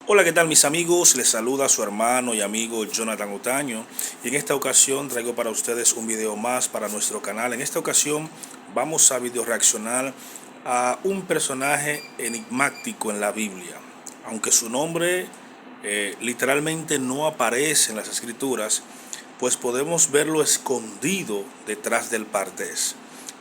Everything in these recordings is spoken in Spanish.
Hola, ¿qué tal mis amigos? Les saluda su hermano y amigo Jonathan Otaño y en esta ocasión traigo para ustedes un video más para nuestro canal. En esta ocasión vamos a video reaccionar a un personaje enigmático en la Biblia. Aunque su nombre literalmente no aparece en las escrituras, pues podemos verlo escondido detrás del Pardés,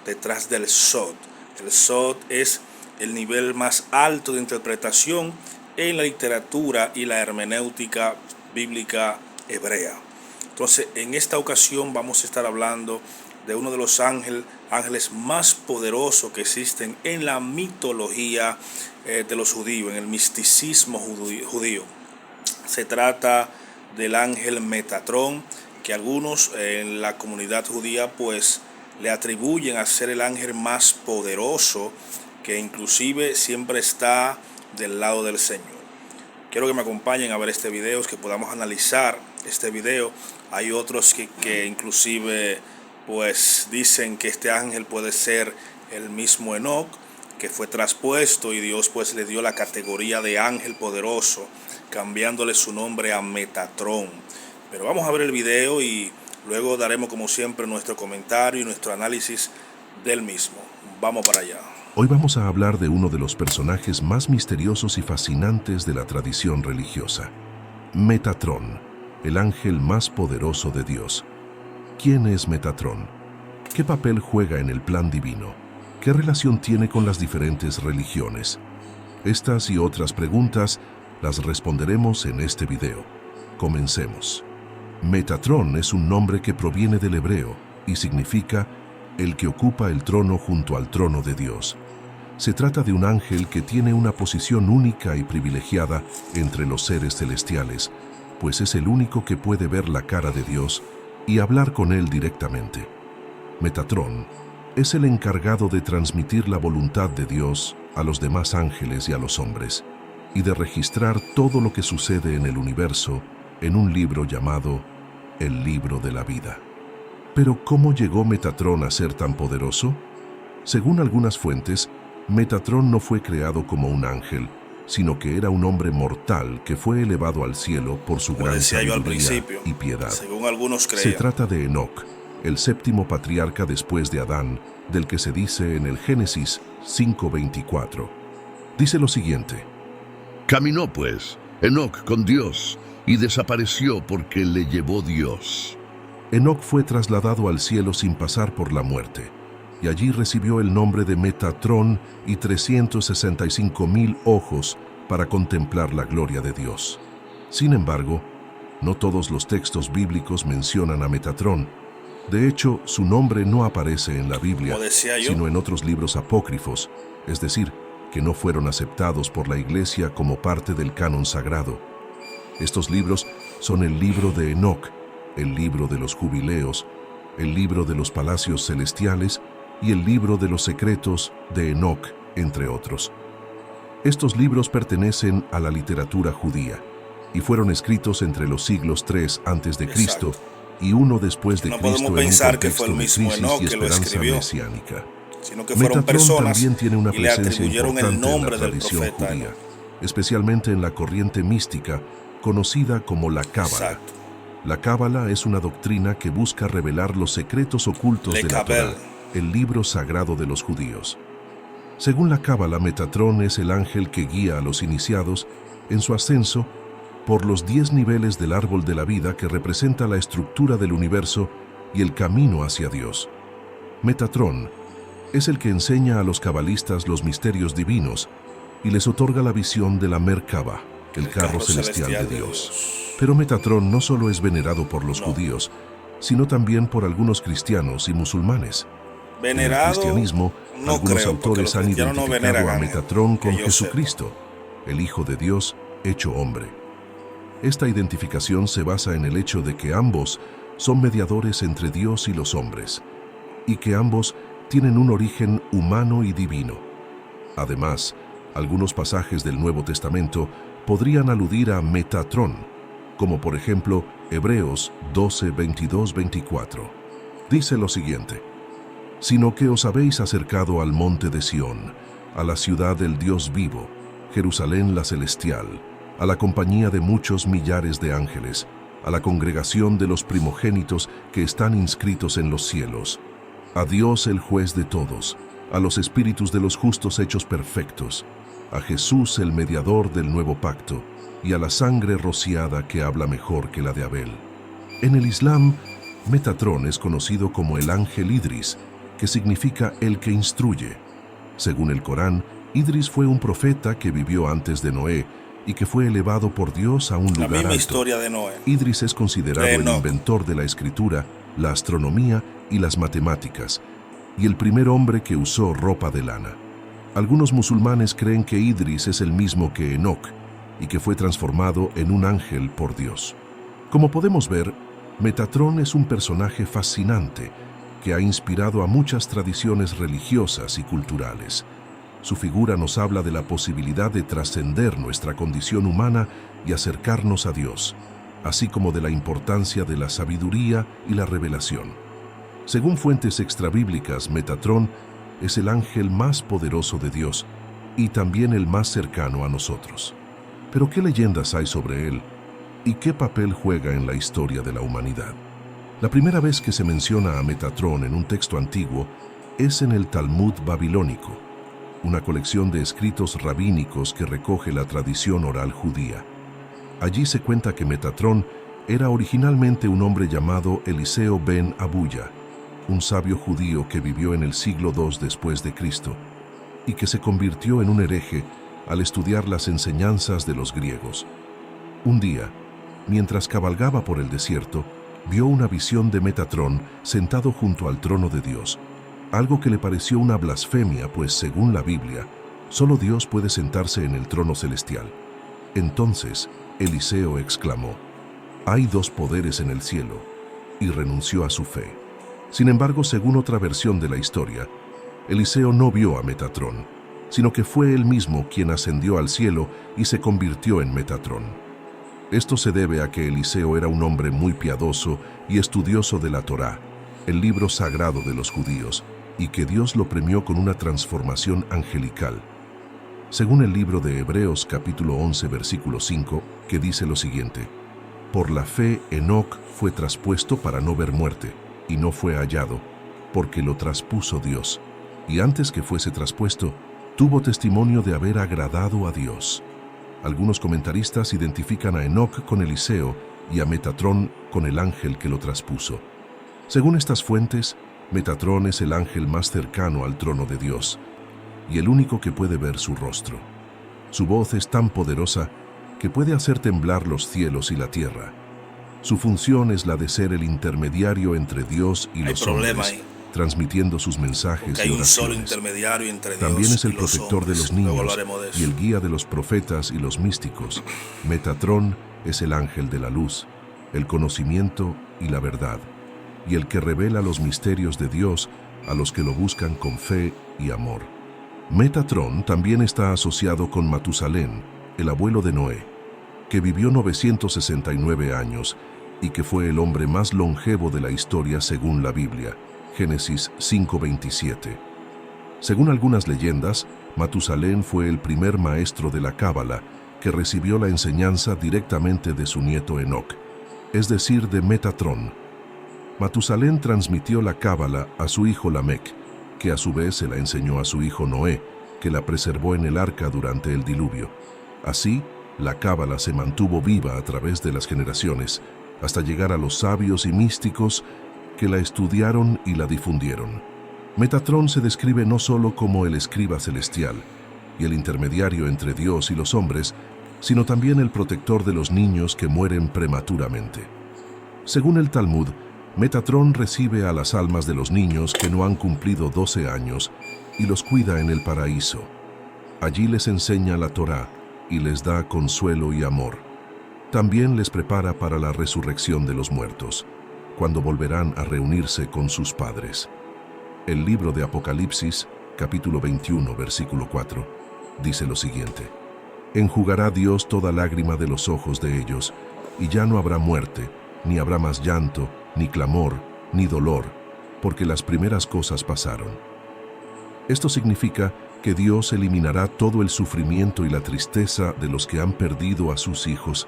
detrás del Sod. El Sod es el nivel más alto de interpretación en la literatura y la hermenéutica bíblica hebrea. Entonces, en esta ocasión vamos a estar hablando de uno de los ángeles más poderosos que existen en la mitología de los judíos, en el misticismo judío. Se trata del ángel Metatrón, que algunos en la comunidad judía pues le atribuyen a ser el ángel más poderoso, que inclusive siempre está del lado del Señor. Quiero que me acompañen a ver este video, que podamos analizar este video. Hay otros que inclusive pues dicen que este ángel puede ser el mismo Enoc, que fue traspuesto y Dios pues le dio la categoría de ángel poderoso, cambiándole su nombre a Metatrón. Pero vamos a ver el video y luego daremos como siempre nuestro comentario y nuestro análisis del mismo. Vamos para allá. Hoy vamos a hablar de uno de los personajes más misteriosos y fascinantes de la tradición religiosa, Metatrón, el ángel más poderoso de Dios. ¿Quién es Metatrón? ¿Qué papel juega en el plan divino? ¿Qué relación tiene con las diferentes religiones? Estas y otras preguntas las responderemos en este video. Comencemos. Metatrón es un nombre que proviene del hebreo y significa el que ocupa el trono junto al trono de Dios. Se trata de un ángel que tiene una posición única y privilegiada entre los seres celestiales, pues es el único que puede ver la cara de Dios y hablar con él directamente. Metatrón es el encargado de transmitir la voluntad de Dios a los demás ángeles y a los hombres, y de registrar todo lo que sucede en el universo en un libro llamado el Libro de la Vida. Pero ¿cómo llegó Metatrón a ser tan poderoso? Según algunas fuentes, Metatrón no fue creado como un ángel, sino que era un hombre mortal que fue elevado al cielo por su gran sabiduría y piedad. Según algunos creían. Se trata de Enoc, el séptimo patriarca después de Adán, del que se dice en el Génesis 5:24. Dice lo siguiente: Caminó pues Enoc con Dios y desapareció porque le llevó Dios. Enoc fue trasladado al cielo sin pasar por la muerte, y allí recibió el nombre de Metatrón y 365,000 ojos para contemplar la gloria de Dios. Sin embargo, no todos los textos bíblicos mencionan a Metatrón. De hecho, su nombre no aparece en la Biblia, sino en otros libros apócrifos, es decir, que no fueron aceptados por la Iglesia como parte del canon sagrado. Estos libros son el libro de Enoc, el libro de los jubileos, el libro de los palacios celestiales y el libro de los secretos de Enoc, entre otros. Estos libros pertenecen a la literatura judía y fueron escritos entre los siglos 3 a.C. y 1 después de Cristo en un contexto de crisis y esperanza mesiánica. Metatrón también tiene una presencia importante en la tradición judía, especialmente en la corriente mística conocida como la Cábala. La Cábala es una doctrina que busca revelar los secretos ocultos de la Torá, el libro sagrado de los judíos. Según la Cábala, Metatrón es el ángel que guía a los iniciados en su ascenso por los 10 niveles del árbol de la vida, que representa la estructura del universo y el camino hacia Dios. Metatrón es el que enseña a los cabalistas los misterios divinos y les otorga la visión de la Merkabah, el carro celestial de Dios. Pero Metatrón no solo es venerado por los judíos, sino también por algunos cristianos y musulmanes. En el cristianismo, algunos autores han identificado a Metatrón con Jesucristo, el Hijo de Dios hecho hombre. Esta identificación se basa en el hecho de que ambos son mediadores entre Dios y los hombres, y que ambos tienen un origen humano y divino. Además, algunos pasajes del Nuevo Testamento podrían aludir a Metatrón, como por ejemplo Hebreos 12, 22, 24. Dice lo siguiente: sino que os habéis acercado al monte de Sión, a la ciudad del Dios vivo, Jerusalén la celestial, a la compañía de muchos millares de ángeles, a la congregación de los primogénitos que están inscritos en los cielos, a Dios el juez de todos, a los espíritus de los justos hechos perfectos, a Jesús el mediador del nuevo pacto, y a la sangre rociada que habla mejor que la de Abel. En el Islam, Metatrón es conocido como el ángel Idris, que significa el que instruye. Según el Corán, Idris fue un profeta que vivió antes de Noé y que fue elevado por Dios a un lugar alto. La misma historia de Noé. Idris es considerado el inventor de la escritura, la astronomía y las matemáticas, y el primer hombre que usó ropa de lana. Algunos musulmanes creen que Idris es el mismo que Enoc y que fue transformado en un ángel por Dios. Como podemos ver, Metatrón es un personaje fascinante que ha inspirado a muchas tradiciones religiosas y culturales. Su figura nos habla de la posibilidad de trascender nuestra condición humana y acercarnos a Dios, así como de la importancia de la sabiduría y la revelación. Según fuentes extrabíblicas, Metatrón es el ángel más poderoso de Dios y también el más cercano a nosotros. Pero ¿qué leyendas hay sobre él? ¿Y qué papel juega en la historia de la humanidad? La primera vez que se menciona a Metatrón en un texto antiguo es en el Talmud babilónico, una colección de escritos rabínicos que recoge la tradición oral judía. Allí se cuenta que Metatrón era originalmente un hombre llamado Eliseo ben Abuya, un sabio judío que vivió en el siglo II después de Cristo y que se convirtió en un hereje al estudiar las enseñanzas de los griegos. Un día, mientras cabalgaba por el desierto, vio una visión de Metatrón sentado junto al trono de Dios, algo que le pareció una blasfemia, pues según la Biblia, solo Dios puede sentarse en el trono celestial. Entonces, Eliseo exclamó: «Hay dos poderes en el cielo», y renunció a su fe. Sin embargo, según otra versión de la historia, Eliseo no vio a Metatrón, sino que fue él mismo quien ascendió al cielo y se convirtió en Metatrón. Esto se debe a que Eliseo era un hombre muy piadoso y estudioso de la Torá, el libro sagrado de los judíos, y que Dios lo premió con una transformación angelical. Según el libro de Hebreos capítulo 11 versículo 5, que dice lo siguiente: «Por la fe Enoc fue traspuesto para no ver muerte, y no fue hallado, porque lo traspuso Dios, y antes que fuese traspuesto, tuvo testimonio de haber agradado a Dios». Algunos comentaristas identifican a Enoc con Eliseo y a Metatrón con el ángel que lo traspuso. Según estas fuentes, Metatrón es el ángel más cercano al trono de Dios y el único que puede ver su rostro. Su voz es tan poderosa que puede hacer temblar los cielos y la tierra. Su función es la de ser el intermediario entre Dios y los hombres, transmitiendo sus mensajes y oraciones. También es el protector de los niños y el guía de los profetas y los místicos. Metatrón es el ángel de la luz, el conocimiento y la verdad, y el que revela los misterios de Dios a los que lo buscan con fe y amor. Metatrón también está asociado con Matusalén, el abuelo de Noé, que vivió 969 años y que fue el hombre más longevo de la historia según la Biblia. Génesis 5:27. Según algunas leyendas, Matusalén fue el primer maestro de la Cábala que recibió la enseñanza directamente de su nieto Enoc, es decir, de Metatrón. Matusalén transmitió la Cábala a su hijo Lamec, que a su vez se la enseñó a su hijo Noé, que la preservó en el arca durante el diluvio. Así, la Cábala se mantuvo viva a través de las generaciones, hasta llegar a los sabios y místicos que la estudiaron y la difundieron. Metatrón se describe no solo como el escriba celestial y el intermediario entre Dios y los hombres, sino también el protector de los niños que mueren prematuramente. Según el Talmud, Metatrón recibe a las almas de los niños que no han cumplido 12 años y los cuida en el paraíso. Allí les enseña la Torá y les da consuelo y amor. También les prepara para la resurrección de los muertos, cuando volverán a reunirse con sus padres. El libro de Apocalipsis, capítulo 21, versículo 4, dice lo siguiente: «Enjugará Dios toda lágrima de los ojos de ellos, y ya no habrá muerte, ni habrá más llanto, ni clamor, ni dolor, porque las primeras cosas pasaron». Esto significa que Dios eliminará todo el sufrimiento y la tristeza de los que han perdido a sus hijos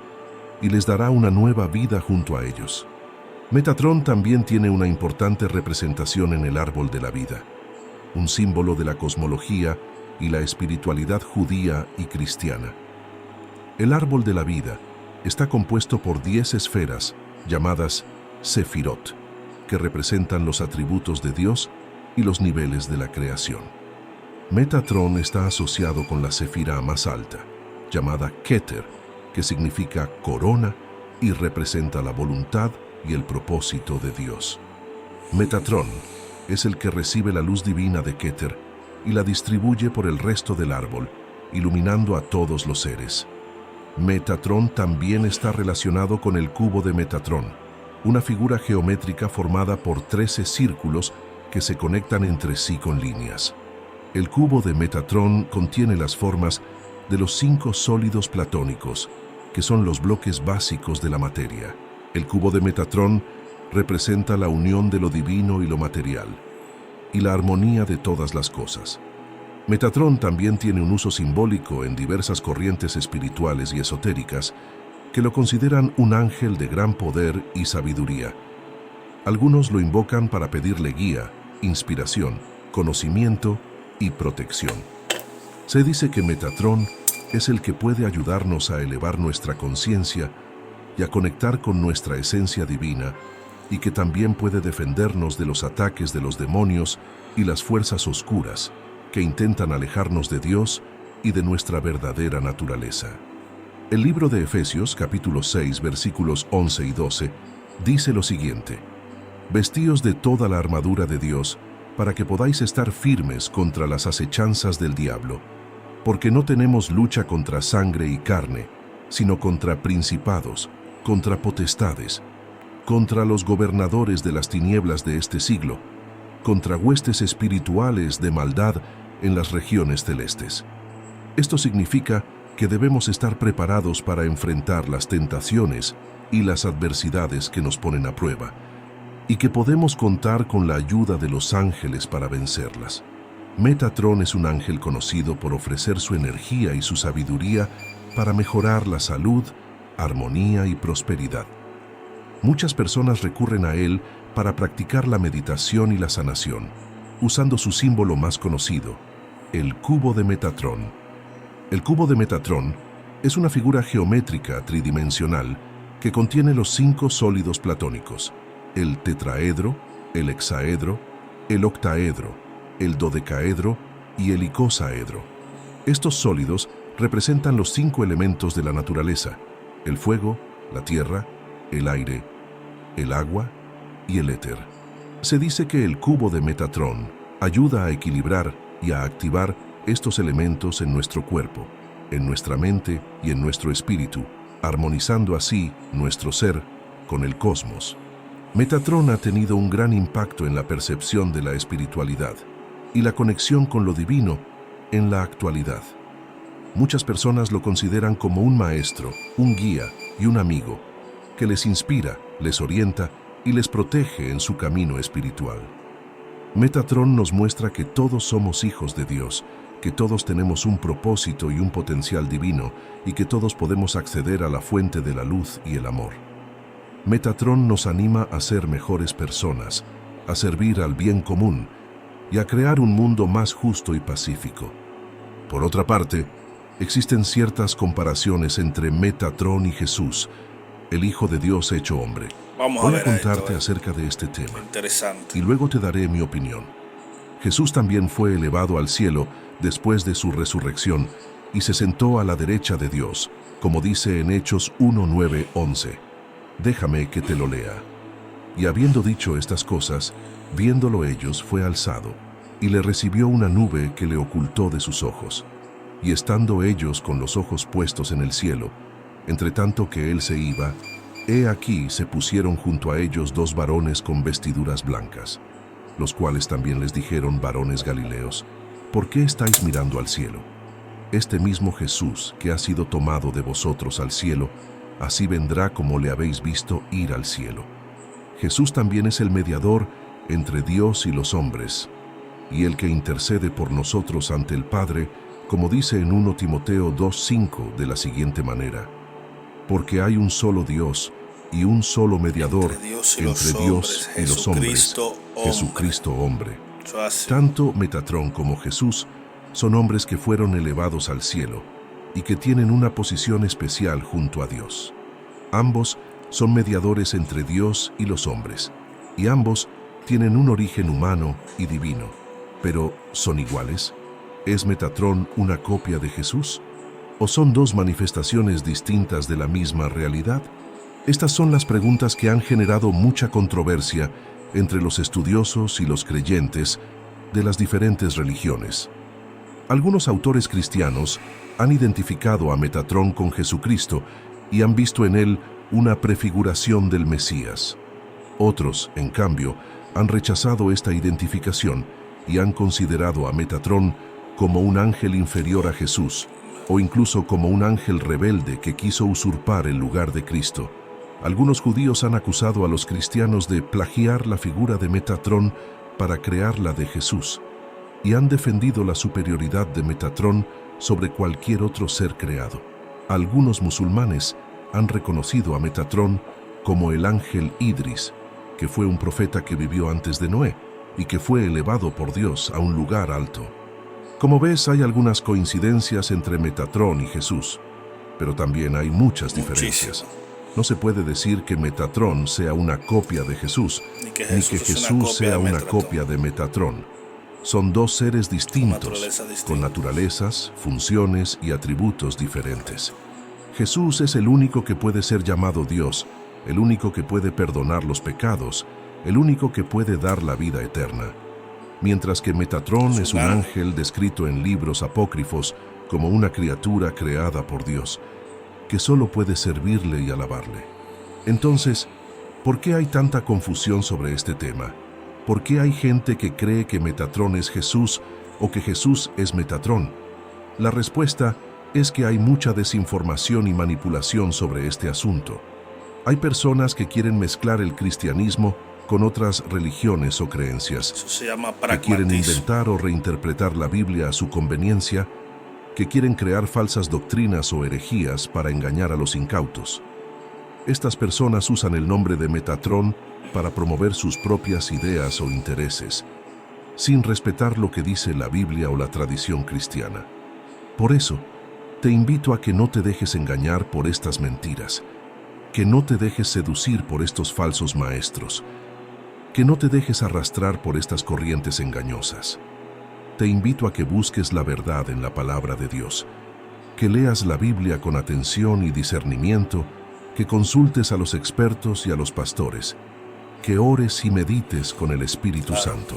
y les dará una nueva vida junto a ellos. Metatron también tiene una importante representación en el árbol de la vida, un símbolo de la cosmología y la espiritualidad judía y cristiana. El árbol de la vida está compuesto por 10 esferas llamadas Sefirot, que representan los atributos de Dios y los niveles de la creación. Metatron está asociado con la sefira más alta, llamada Keter, que significa corona y representa la voluntad y el propósito de Dios. Metatron es el que recibe la luz divina de Keter y la distribuye por el resto del árbol, iluminando a todos los seres. Metatron también está relacionado con el cubo de Metatron, una figura geométrica formada por 13 círculos que se conectan entre sí con líneas. El cubo de Metatron contiene las formas de los 5 sólidos platónicos, que son los bloques básicos de la materia. El cubo de Metatron representa la unión de lo divino y lo material, y la armonía de todas las cosas. Metatron también tiene un uso simbólico en diversas corrientes espirituales y esotéricas que lo consideran un ángel de gran poder y sabiduría. Algunos lo invocan para pedirle guía, inspiración, conocimiento y protección. Se dice que Metatron es el que puede ayudarnos a elevar nuestra conciencia y a conectar con nuestra esencia divina, y que también puede defendernos de los ataques de los demonios y las fuerzas oscuras que intentan alejarnos de Dios y de nuestra verdadera naturaleza. El libro de Efesios, capítulo 6, versículos 11 y 12, dice lo siguiente: «Vestíos de toda la armadura de Dios, para que podáis estar firmes contra las acechanzas del diablo, porque no tenemos lucha contra sangre y carne, sino contra principados, contra potestades, contra los gobernadores de las tinieblas de este siglo, contra huestes espirituales de maldad en las regiones celestes». Esto significa que debemos estar preparados para enfrentar las tentaciones y las adversidades que nos ponen a prueba, y que podemos contar con la ayuda de los ángeles para vencerlas. Metatron es un ángel conocido por ofrecer su energía y su sabiduría para mejorar la salud, armonía y prosperidad. Muchas personas recurren a él para practicar la meditación y la sanación, usando su símbolo más conocido, el cubo de Metatron. El cubo de Metatron es una figura geométrica tridimensional que contiene los 5 sólidos platónicos: el tetraedro, el hexaedro, el octaedro, el dodecaedro y el icosaedro. Estos sólidos representan los 5 elementos de la naturaleza: el fuego, la tierra, el aire, el agua y el éter. Se dice que el cubo de Metatron ayuda a equilibrar y a activar estos elementos en nuestro cuerpo, en nuestra mente y en nuestro espíritu, armonizando así nuestro ser con el cosmos. Metatron ha tenido un gran impacto en la percepción de la espiritualidad y la conexión con lo divino en la actualidad. Muchas personas lo consideran como un maestro, un guía y un amigo que les inspira, les orienta y les protege en su camino espiritual. Metatron nos muestra que todos somos hijos de Dios, que todos tenemos un propósito y un potencial divino, y que todos podemos acceder a la fuente de la luz y el amor. Metatron nos anima a ser mejores personas, a servir al bien común y a crear un mundo más justo y pacífico. Por otra parte, existen ciertas comparaciones entre Metatron y Jesús, el Hijo de Dios hecho hombre. Voy a contarte acerca de este tema. Interesante. Y luego te daré mi opinión. Jesús también fue elevado al cielo después de su resurrección y se sentó a la derecha de Dios, como dice en Hechos 1, 9, 11. Déjame que te lo lea. Y habiendo dicho estas cosas, viéndolo ellos, fue alzado, y le recibió una nube que le ocultó de sus ojos. Y estando ellos con los ojos puestos en el cielo, entre tanto que él se iba, he aquí se pusieron junto a ellos 2 varones con vestiduras blancas, los cuales también les dijeron: varones Galileos, ¿por qué estáis mirando al cielo? Este mismo Jesús que ha sido tomado de vosotros al cielo, así vendrá como le habéis visto ir al cielo. Jesús también es el mediador entre Dios y los hombres, y el que intercede por nosotros ante el Padre, como dice en 1 Timoteo 2:5 de la siguiente manera: porque hay un solo Dios y un solo mediador entre Dios y los hombres, Jesucristo hombre. Tanto Metatrón como Jesús son hombres que fueron elevados al cielo y que tienen una posición especial junto a Dios. Ambos son mediadores entre Dios y los hombres, y ambos tienen un origen humano y divino. Pero, ¿son iguales? ¿Es Metatrón una copia de Jesús? ¿O son dos manifestaciones distintas de la misma realidad? Estas son las preguntas que han generado mucha controversia entre los estudiosos y los creyentes de las diferentes religiones. Algunos autores cristianos han identificado a Metatrón con Jesucristo y han visto en él una prefiguración del Mesías. Otros, en cambio, han rechazado esta identificación y han considerado a Metatrón como un ángel inferior a Jesús, o incluso como un ángel rebelde que quiso usurpar el lugar de Cristo. Algunos judíos han acusado a los cristianos de plagiar la figura de Metatrón para crear la de Jesús, y han defendido la superioridad de Metatrón sobre cualquier otro ser creado. Algunos musulmanes han reconocido a Metatrón como el ángel Idris, que fue un profeta que vivió antes de Noé y que fue elevado por Dios a un lugar alto. Como ves, hay algunas coincidencias entre Metatrón y Jesús, pero también hay muchas diferencias. No se puede decir que Metatrón sea una copia de Jesús, ni que Jesús sea una copia de Metatrón. Son dos seres distintos, con naturalezas, funciones y atributos diferentes. Jesús es el único que puede ser llamado Dios, el único que puede perdonar los pecados, el único que puede dar la vida eterna. Mientras que Metatrón es un ángel descrito en libros apócrifos como una criatura creada por Dios, que solo puede servirle y alabarle. Entonces, ¿por qué hay tanta confusión sobre este tema? ¿Por qué hay gente que cree que Metatrón es Jesús o que Jesús es Metatrón? La respuesta es que hay mucha desinformación y manipulación sobre este asunto. Hay personas que quieren mezclar el cristianismo con otras religiones o creencias, que quieren inventar o reinterpretar la Biblia a su conveniencia, que quieren crear falsas doctrinas o herejías para engañar a los incautos. Estas personas usan el nombre de Metatrón para promover sus propias ideas o intereses, sin respetar lo que dice la Biblia o la tradición cristiana. Por eso, te invito a que no te dejes engañar por estas mentiras, que no te dejes seducir por estos falsos maestros, que no te dejes arrastrar por estas corrientes engañosas. Te invito a que busques la verdad en la palabra de Dios, que leas la Biblia con atención y discernimiento, que consultes a los expertos y a los pastores, que ores y medites con el Espíritu Santo.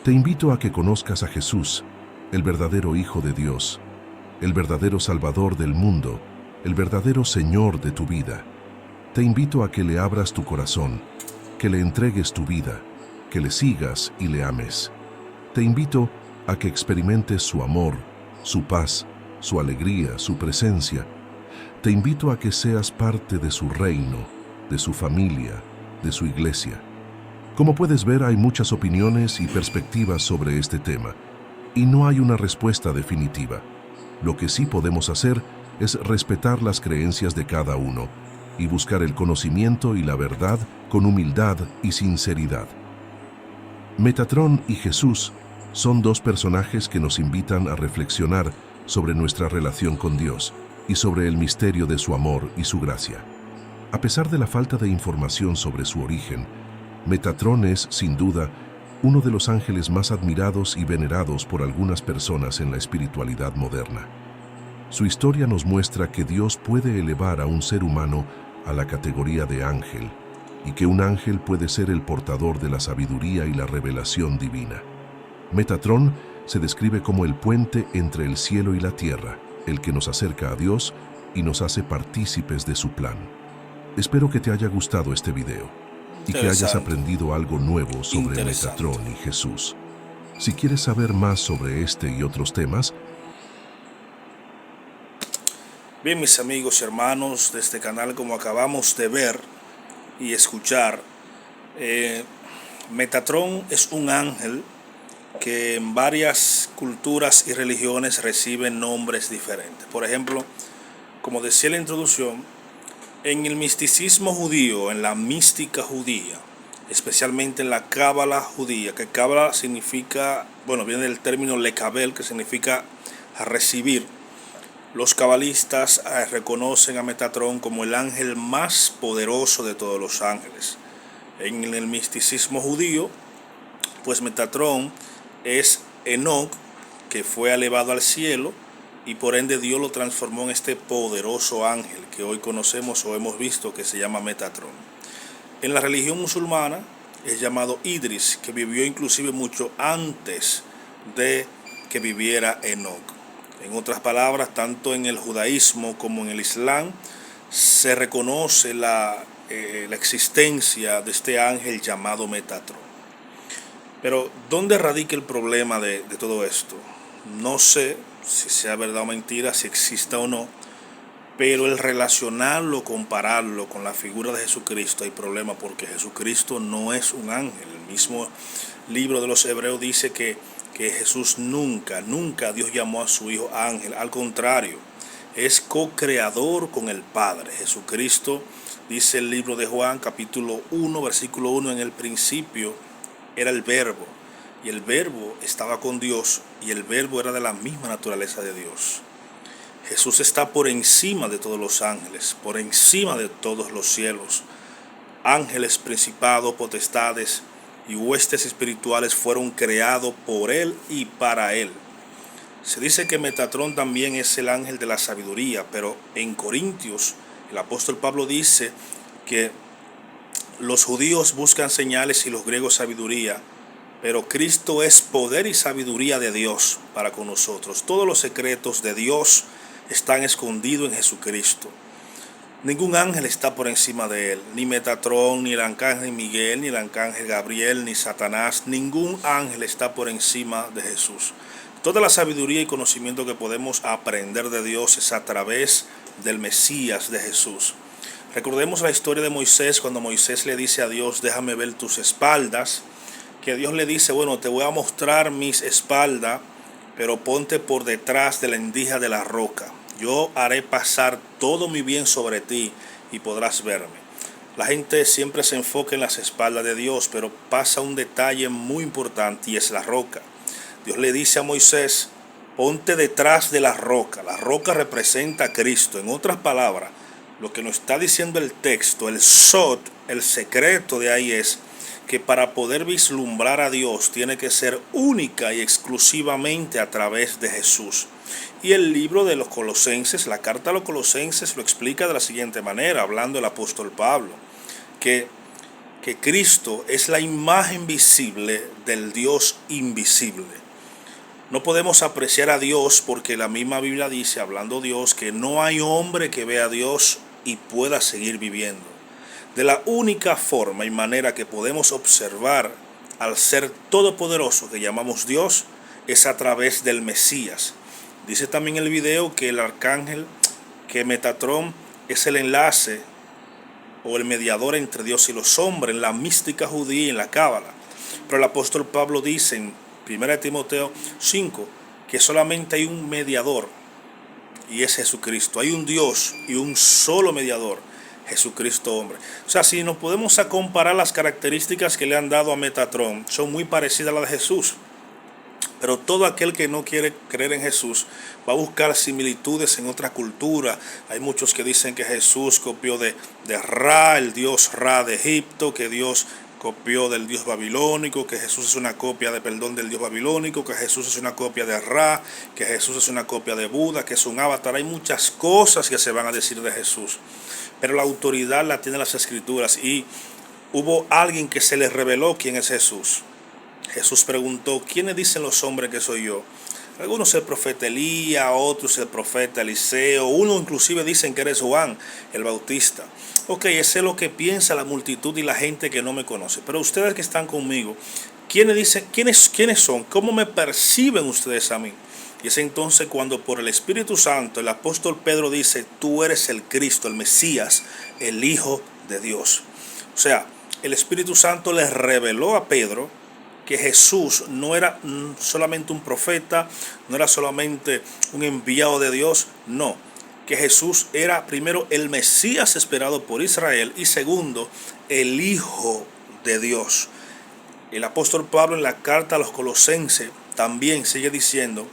Te invito a que conozcas a Jesús, el verdadero Hijo de Dios, el verdadero Salvador del mundo, el verdadero Señor de tu vida. Te invito a que le abras tu corazón, que le entregues tu vida, que le sigas y le ames. Te invito a que experimentes su amor, su paz, su alegría, su presencia. Te invito a que seas parte de su reino, de su familia, de su iglesia. Como puedes ver, hay muchas opiniones y perspectivas sobre este tema, y no hay una respuesta definitiva. Lo que sí podemos hacer es respetar las creencias de cada uno y buscar el conocimiento y la verdad con humildad y sinceridad. Metatrón y Jesús son dos personajes que nos invitan a reflexionar sobre nuestra relación con Dios y sobre el misterio de su amor y su gracia. A pesar de la falta de información sobre su origen, Metatrón es, sin duda, uno de los ángeles más admirados y venerados por algunas personas en la espiritualidad moderna. Su historia nos muestra que Dios puede elevar a un ser humano a la categoría de ángel, y que un ángel puede ser el portador de la sabiduría y la revelación divina. Metatrón se describe como el puente entre el cielo y la tierra, el que nos acerca a Dios y nos hace partícipes de su plan. Espero que te haya gustado este video y que hayas aprendido algo nuevo sobre Metatrón y Jesús. Si quieres saber más sobre este y otros temas, bien, mis amigos y hermanos de este canal, como acabamos de ver y escuchar, Metatrón es un ángel que en varias culturas y religiones reciben nombres diferentes. Por ejemplo, como decía en la introducción, en el misticismo judío, en la mística judía, especialmente en la cábala judía, que cábala significa, viene del término lekabel, que significa recibir. Los cabalistas reconocen a Metatrón como el ángel más poderoso de todos los ángeles. En el misticismo judío, pues Metatrón es Enoc, que fue elevado al cielo, y por ende Dios lo transformó en este poderoso ángel que hoy conocemos o hemos visto, que se llama Metatrón. En la religión musulmana es llamado Idris, que vivió inclusive mucho antes de que viviera Enoc. En otras palabras, tanto en el judaísmo como en el islam se reconoce la existencia de este ángel llamado Metatrón. Pero ¿dónde radica el problema de todo esto? No sé si sea verdad o mentira, si exista o no, pero el relacionarlo, compararlo con la figura de Jesucristo hay problema, porque Jesucristo no es un ángel. El mismo libro de los Hebreos dice que Jesús nunca Dios llamó a su Hijo ángel. Al contrario, es co-creador con el Padre. Jesucristo, dice el libro de Juan, capítulo 1, versículo 1, en el principio era el Verbo, y el Verbo estaba con Dios, y el Verbo era de la misma naturaleza de Dios. Jesús está por encima de todos los ángeles, por encima de todos los cielos. Ángeles, principados, potestades y huestes espirituales fueron creados por Él y para Él. Se dice que Metatrón también es el ángel de la sabiduría, pero en Corintios el apóstol Pablo dice que los judíos buscan señales y los griegos sabiduría, pero Cristo es poder y sabiduría de Dios para con nosotros. Todos los secretos de Dios están escondidos en Jesucristo. Ningún ángel está por encima de Él, ni Metatrón, ni el arcángel Miguel, ni el arcángel Gabriel, ni Satanás. Ningún ángel está por encima de Jesús. Toda la sabiduría y conocimiento que podemos aprender de Dios es a través del Mesías, de Jesús. Recordemos la historia de Moisés, cuando Moisés le dice a Dios: déjame ver tus espaldas. Que Dios le dice: te voy a mostrar mis espaldas, pero ponte por detrás de la endija de la roca. Yo haré pasar todo mi bien sobre ti y podrás verme. La gente siempre se enfoca en las espaldas de Dios, pero pasa un detalle muy importante, y es la roca. Dios le dice a Moisés: ponte detrás de la roca. La roca representa a Cristo. En otras palabras, lo que nos está diciendo el texto, el sod, el secreto de ahí es que para poder vislumbrar a Dios tiene que ser única y exclusivamente a través de Jesús. Y el libro de los Colosenses, la carta a los Colosenses, lo explica de la siguiente manera, hablando el apóstol Pablo, que Cristo es la imagen visible del Dios invisible. No podemos apreciar a Dios porque la misma Biblia dice, hablando Dios, que no hay hombre que vea a Dios y pueda seguir viviendo. De la única forma y manera que podemos observar al ser todopoderoso que llamamos Dios es a través del Mesías. Dice también el video que el arcángel, que Metatrón es el enlace o el mediador entre Dios y los hombres en la mística judía y en la cábala. Pero el apóstol Pablo dice en 1 Timoteo 5 que solamente hay un mediador y es Jesucristo. Hay un Dios y un solo mediador, Jesucristo hombre. O sea, si nos podemos comparar las características que le han dado a Metatrón, son muy parecidas a las de Jesús. Pero todo aquel que no quiere creer en Jesús va a buscar similitudes en otra cultura. Hay muchos que dicen que Jesús copió de Ra, el dios Ra de Egipto, que Dios copió del dios babilónico, que Jesús es una copia del dios babilónico, que Jesús es una copia de Ra, que Jesús es una copia de Buda, que es un avatar. Hay muchas cosas que se van a decir de Jesús, pero la autoridad la tienen las Escrituras, y hubo alguien que se les reveló quién es Jesús. Jesús preguntó: ¿quiénes dicen los hombres que soy yo? Algunos el profeta Elías, otros el profeta Eliseo, uno inclusive dicen que eres Juan el Bautista. Ok, ese es lo que piensa la multitud y la gente que no me conoce. Pero ustedes que están conmigo, ¿quiénes son? ¿Cómo me perciben ustedes a mí? Y es entonces cuando por el Espíritu Santo el apóstol Pedro dice: tú eres el Cristo, el Mesías, el Hijo de Dios. O sea, el Espíritu Santo le reveló a Pedro que Jesús no era solamente un profeta, no era solamente un enviado de Dios, no, que Jesús era primero el Mesías esperado por Israel y segundo, el Hijo de Dios. El apóstol Pablo en la carta a los Colosenses también sigue diciendo,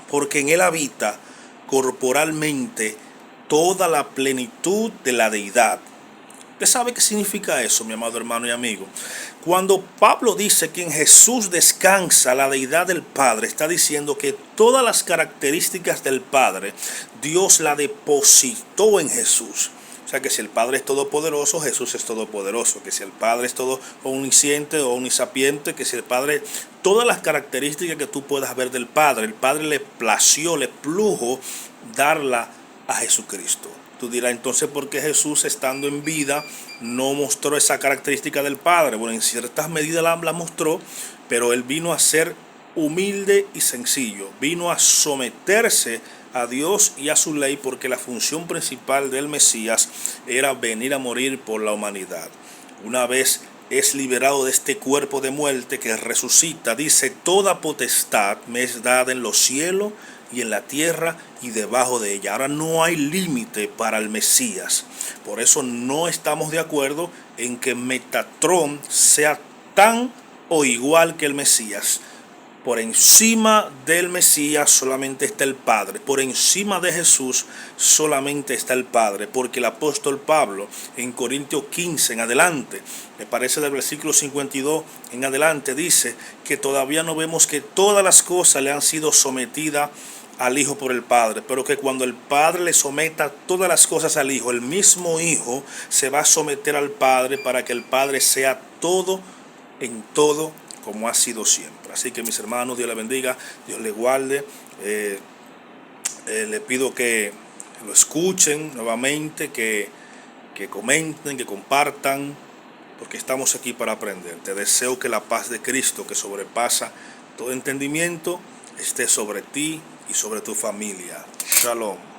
porque en él habita corporalmente toda la plenitud de la deidad. ¿Usted sabe qué significa eso, mi amado hermano y amigo? Cuando Pablo dice que en Jesús descansa la deidad del Padre, está diciendo que todas las características del Padre, Dios la depositó en Jesús. O sea que si el Padre es todopoderoso, Jesús es todopoderoso. Que si el Padre es todo omnisciente o omnisapiente, que si el Padre, todas las características que tú puedas ver del Padre, el Padre le plació, le plujo darla a Jesucristo. Tú dirás, entonces, ¿por qué Jesús, estando en vida, no mostró esa característica del Padre? Bueno, en ciertas medidas la mostró, pero Él vino a ser humilde y sencillo. Vino a someterse a Dios y a su ley, porque la función principal del Mesías era venir a morir por la humanidad. Una vez es liberado de este cuerpo de muerte que resucita, dice, toda potestad me es dada en los cielos y en la tierra y debajo de ella. Ahora no hay límite para el Mesías. Por eso no estamos de acuerdo en que Metatrón sea tan o igual que el Mesías. Por encima del Mesías solamente está el Padre. Por encima de Jesús solamente está el Padre. Porque el apóstol Pablo en Corintios 15 en adelante, me parece del versículo 52 en adelante, dice que todavía no vemos que todas las cosas le han sido sometidas al Hijo por el Padre, pero que cuando el Padre le someta todas las cosas al Hijo, el mismo Hijo se va a someter al Padre para que el Padre sea todo en todo como ha sido siempre. Así que mis hermanos, Dios les bendiga, Dios les guarde. Le pido que lo escuchen nuevamente, que comenten, que compartan, porque estamos aquí para aprender. Te deseo que la paz de Cristo, que sobrepasa todo entendimiento, esté sobre ti y sobre tu familia. Shalom.